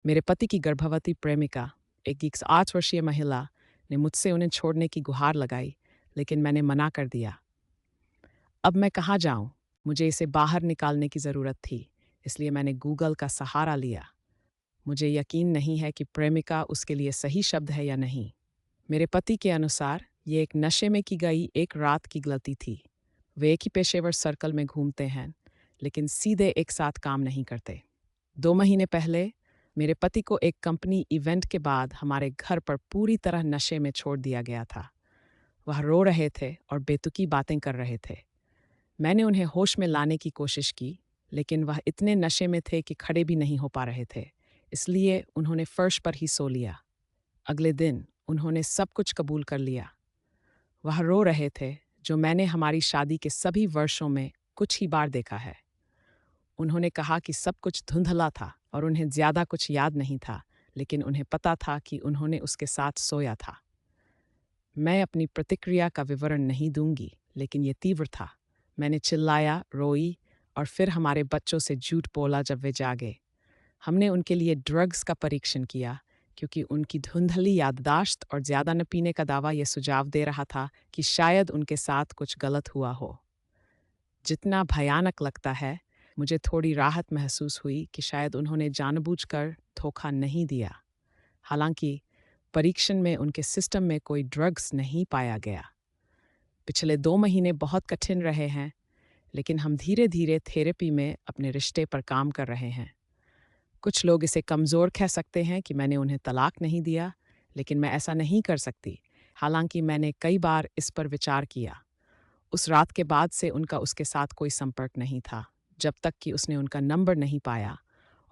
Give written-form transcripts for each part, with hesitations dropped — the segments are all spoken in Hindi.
मेरे पति की गर्भवती प्रेमिका, एक 8 वर्षीय महिला, ने मुझसे उन्हें छोड़ने की गुहार लगाई, लेकिन मैंने मना कर दिया। अब मैं कहाँ जाऊँ? मुझे इसे बाहर निकालने की ज़रूरत थी, इसलिए मैंने गूगल का सहारा लिया। मुझे यकीन नहीं है कि प्रेमिका उसके लिए सही शब्द है या नहीं। मेरे पति के अनुसार ये एक नशे में की गई एक रात की गलती थी। वे एक ही पेशेवर सर्कल में घूमते हैं, लेकिन सीधे एक साथ काम नहीं करते। 2 महीने पहले मेरे पति को एक कंपनी इवेंट के बाद हमारे घर पर पूरी तरह नशे में छोड़ दिया गया था। वह रो रहे थे और बेतुकी बातें कर रहे थे। मैंने उन्हें होश में लाने की कोशिश की, लेकिन वह इतने नशे में थे कि खड़े भी नहीं हो पा रहे थे। इसलिए उन्होंने फर्श पर ही सो लिया। अगले दिन उन्होंने सब कुछ कबूल कर लिया। वह रो रहे थे, जो मैंने हमारी शादी के सभी वर्षों में कुछ ही बार देखा है। उन्होंने कहा कि सब कुछ धुंधला था और उन्हें ज़्यादा कुछ याद नहीं था, लेकिन उन्हें पता था कि उन्होंने उसके साथ सोया था। मैं अपनी प्रतिक्रिया का विवरण नहीं दूंगी, लेकिन ये तीव्र था। मैंने चिल्लाया, रोई और फिर हमारे बच्चों से झूठ बोला जब वे जागे। हमने उनके लिए ड्रग्स का परीक्षण किया, क्योंकि उनकी धुंधली याददाश्त और ज़्यादा न पीने का दावा यह सुझाव दे रहा था कि शायद उनके साथ कुछ गलत हुआ हो। जितना भयानक लगता है, मुझे थोड़ी राहत महसूस हुई कि शायद उन्होंने जानबूझकर धोखा नहीं दिया। हालांकि परीक्षण में उनके सिस्टम में कोई ड्रग्स नहीं पाया गया। पिछले 2 महीने बहुत कठिन रहे हैं, लेकिन हम धीरे-धीरे थेरेपी में अपने रिश्ते पर काम कर रहे हैं। कुछ लोग इसे कमज़ोर कह सकते हैं कि मैंने उन्हें तलाक नहीं दिया, लेकिन मैं ऐसा नहीं कर सकती। हालांकि मैंने कई बार इस पर विचार किया। उस रात के बाद से उनका उसके साथ कोई संपर्क नहीं था, जब तक कि उसने उनका नंबर नहीं पाया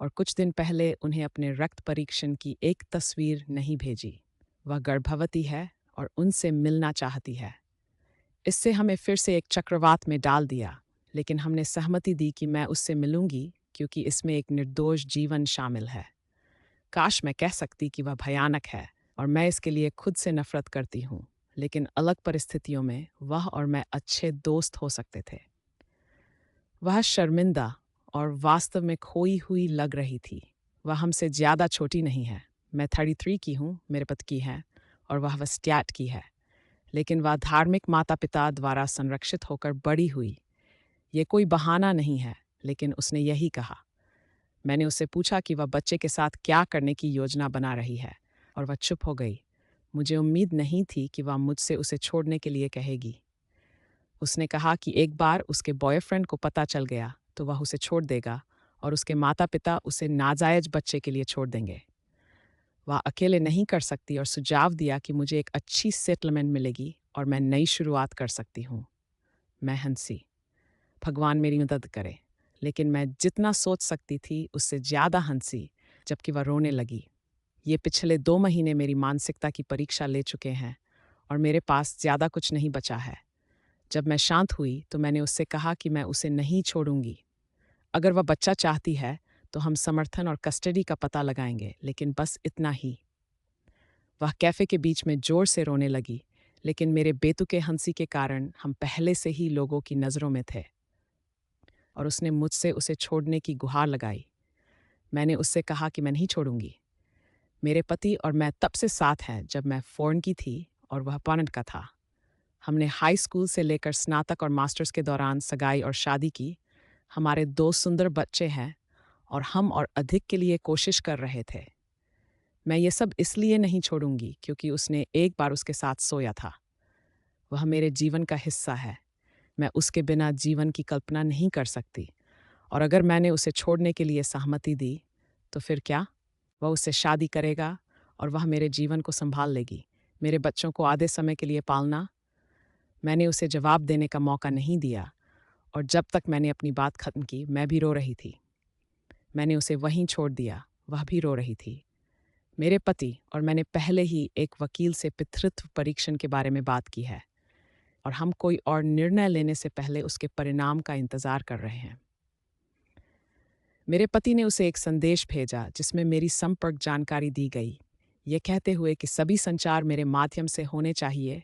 और कुछ दिन पहले उन्हें अपने रक्त परीक्षण की एक तस्वीर नहीं भेजी। वह गर्भवती है और उनसे मिलना चाहती है। इससे हमें फिर से एक चक्रवात में डाल दिया, लेकिन हमने सहमति दी कि मैं उससे मिलूंगी, क्योंकि इसमें एक निर्दोष जीवन शामिल है। काश मैं कह सकती कि वह भयानक है और मैं इसके लिए खुद से नफरत करती हूँ, लेकिन अलग परिस्थितियों में वह और मैं अच्छे दोस्त हो सकते थे। वह शर्मिंदा और वास्तव में खोई हुई लग रही थी। वह हमसे ज़्यादा छोटी नहीं है। मैं 33 की हूँ, मेरे पति की है, और वह स्टैट की है। लेकिन वह धार्मिक माता पिता द्वारा संरक्षित होकर बड़ी हुई। ये कोई बहाना नहीं है, लेकिन उसने यही कहा। मैंने उससे पूछा कि वह बच्चे के साथ क्या करने की योजना बना रही है, और वह चुप हो गई। मुझे उम्मीद नहीं थी कि वह मुझसे उसे छोड़ने के लिए कहेगी। उसने कहा कि एक बार उसके बॉयफ्रेंड को पता चल गया तो वह उसे छोड़ देगा और उसके माता पिता उसे नाजायज बच्चे के लिए छोड़ देंगे। वह अकेले नहीं कर सकती और सुझाव दिया कि मुझे एक अच्छी सेटलमेंट मिलेगी और मैं नई शुरुआत कर सकती हूँ। मैं हंसी। भगवान मेरी मदद करे। लेकिन मैं जितना सोच सकती थी उससे ज़्यादा हंसी, जबकि वह रोने लगी। ये पिछले 2 महीने मेरी मानसिकता की परीक्षा ले चुके हैं और मेरे पास ज़्यादा कुछ नहीं बचा है। जब मैं शांत हुई तो मैंने उससे कहा कि मैं उसे नहीं छोड़ूंगी। अगर वह बच्चा चाहती है तो हम समर्थन और कस्टडी का पता लगाएंगे, लेकिन बस इतना ही। वह कैफे के बीच में जोर से रोने लगी, लेकिन मेरे बेतुके हंसी के कारण हम पहले से ही लोगों की नज़रों में थे और उसने मुझसे उसे छोड़ने की गुहार लगाई। मैंने उससे कहा कि मैं नहीं छोड़ूंगी। मेरे पति और मैं तब से साथ हैं जब मैं फॉरेन की थी और वह पोलैंड का था। हमने हाई स्कूल से लेकर स्नातक और मास्टर्स के दौरान सगाई और शादी की। हमारे 2 सुंदर बच्चे हैं और हम और अधिक के लिए कोशिश कर रहे थे। मैं ये सब इसलिए नहीं छोड़ूंगी क्योंकि उसने एक बार उसके साथ सोया था। वह मेरे जीवन का हिस्सा है। मैं उसके बिना जीवन की कल्पना नहीं कर सकती, और अगर मैंने उसे छोड़ने के लिए सहमति दी, तो फिर क्या? वह उससे शादी करेगा और वह मेरे जीवन को संभाल लेगी, मेरे बच्चों को आधे समय के लिए पालना। मैंने उसे जवाब देने का मौका नहीं दिया, और जब तक मैंने अपनी बात खत्म की, मैं भी रो रही थी। मैंने उसे वहीं छोड़ दिया, वह भी रो रही थी। मेरे पति और मैंने पहले ही एक वकील से पितृत्व परीक्षण के बारे में बात की है, और हम कोई और निर्णय लेने से पहले उसके परिणाम का इंतज़ार कर रहे हैं। मेरे पति ने उसे एक संदेश भेजा जिसमें मेरी संपर्क जानकारी दी गई, ये कहते हुए कि सभी संचार मेरे माध्यम से होने चाहिए,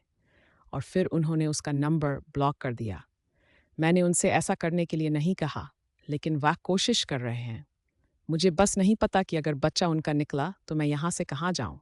और फिर उन्होंने उसका नंबर ब्लॉक कर दिया। मैंने उनसे ऐसा करने के लिए नहीं कहा, लेकिन वह कोशिश कर रहे हैं। मुझे बस नहीं पता कि अगर बच्चा उनका निकला तो मैं यहाँ से कहाँ जाऊँ।